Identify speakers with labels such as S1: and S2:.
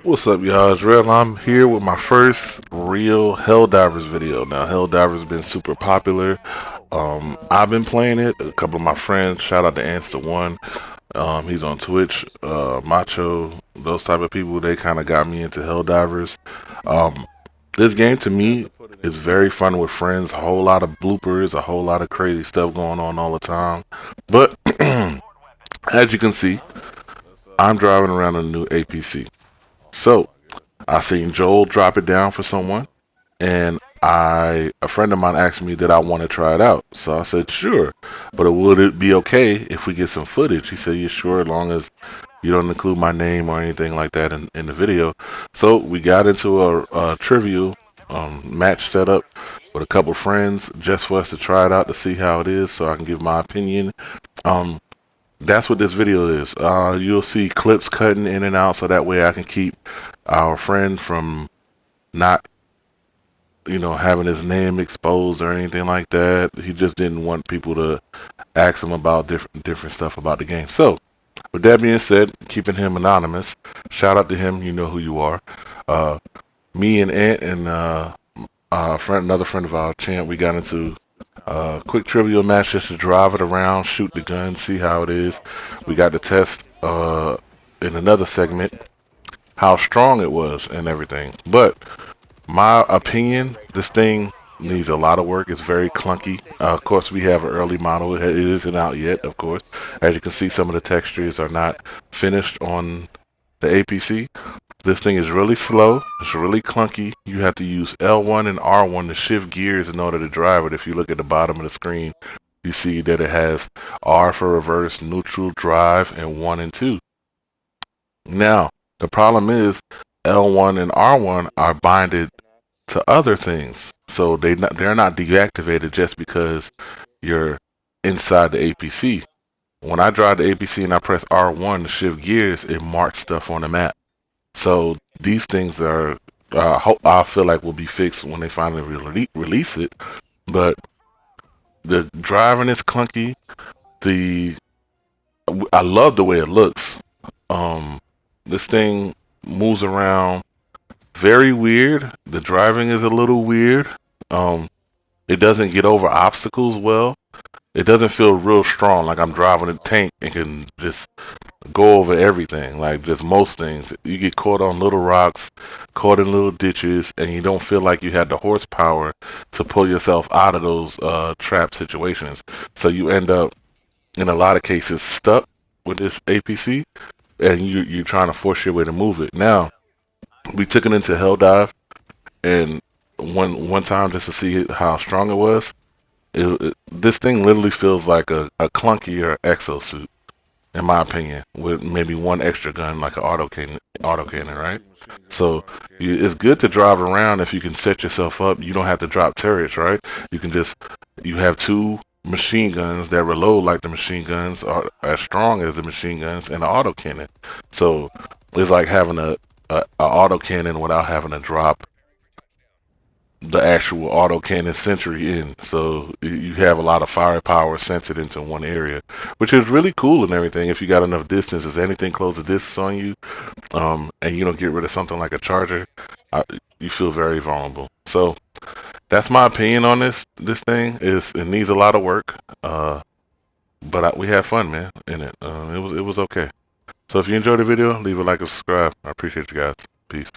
S1: What's up, y'all? It's Red. I'm here with my first real Helldivers video. Now, Helldivers been super popular. I've been playing it. A couple of my friends, shout out to Ants the One. He's on Twitch. Macho, those type of people, they kind of got me into Helldivers. Um, this game to me is very fun with friends. A whole lot of bloopers, a whole lot of crazy stuff going on all the time. But as you can see, I'm driving around in a new APC. So I seen Joel drop it down for someone, and a friend of mine asked me did I want to try it out. So I said sure, but would it be okay if we get some footage? He said yeah, sure, as long as you don't include my name or anything like that in the video. So we got into a trivial match setup with a couple friends just for us to try it out to see how it is, so I can give my opinion. Um, that's what this video is. You'll see clips cutting in and out, so that way I can keep our friend from not, having his name exposed or anything like that. He just didn't want people to ask him about different stuff about the game. So, with that being said, keeping him anonymous. Shout out to him. You know who you are. Uh, Me and Ant and another friend of our champ, we got into quick trivial match just to drive it around, shoot the gun, see how it is. We got to test in another segment how strong it was and everything. But my opinion, this thing needs a lot of work. It's very clunky. Of course, we have an early model. It isn't out yet, of course. As you can see, some of the textures are not finished on the APC. This thing is really slow. It's really clunky. You have to use L1 and R1 to shift gears in order to drive it. If you look at the bottom of the screen, you see that it has R for reverse, neutral, drive, and 1 and 2. Now, the problem is L1 and R1 are binded to other things. So they're not deactivated just because you're inside the APC. When I drive the APC and I press R1 to shift gears, it marks stuff on the map. So these things are, I feel like will be fixed when they finally release it. But the driving is clunky. The I love the way it looks. Um, this thing moves around very weird. The driving is a little weird. Um, it doesn't get over obstacles well. It doesn't feel real strong, like I'm driving a tank and can just go over everything, like just most things. You get caught on little rocks, caught in little ditches, and you don't feel like you had the horsepower to pull yourself out of those trap situations. So you end up, in a lot of cases, stuck with this APC, and you're trying to force your way to move it. Now, we took it into Hell Dive, and one time just to see how strong it was. This thing literally feels like a clunkier exosuit, in my opinion, with maybe one extra gun like an auto cannon, right? So it's good to drive around if you can set yourself up. You don't have to drop turrets, right? You can just you have two machine guns that reload like the machine guns, are as strong as the machine guns, and an auto cannon. So it's like having a auto cannon without having to drop the actual autocannon sentry in. So you have a lot of firepower centered into one area, which is really cool and everything. If you got enough distance, if anything close the distance on you, and you don't get rid of something like a charger, you feel very vulnerable. So that's my opinion on this thing. It needs a lot of work, but we had fun, man, in it. It was okay. So if you enjoyed the video, leave a like and subscribe. I appreciate you guys. Peace.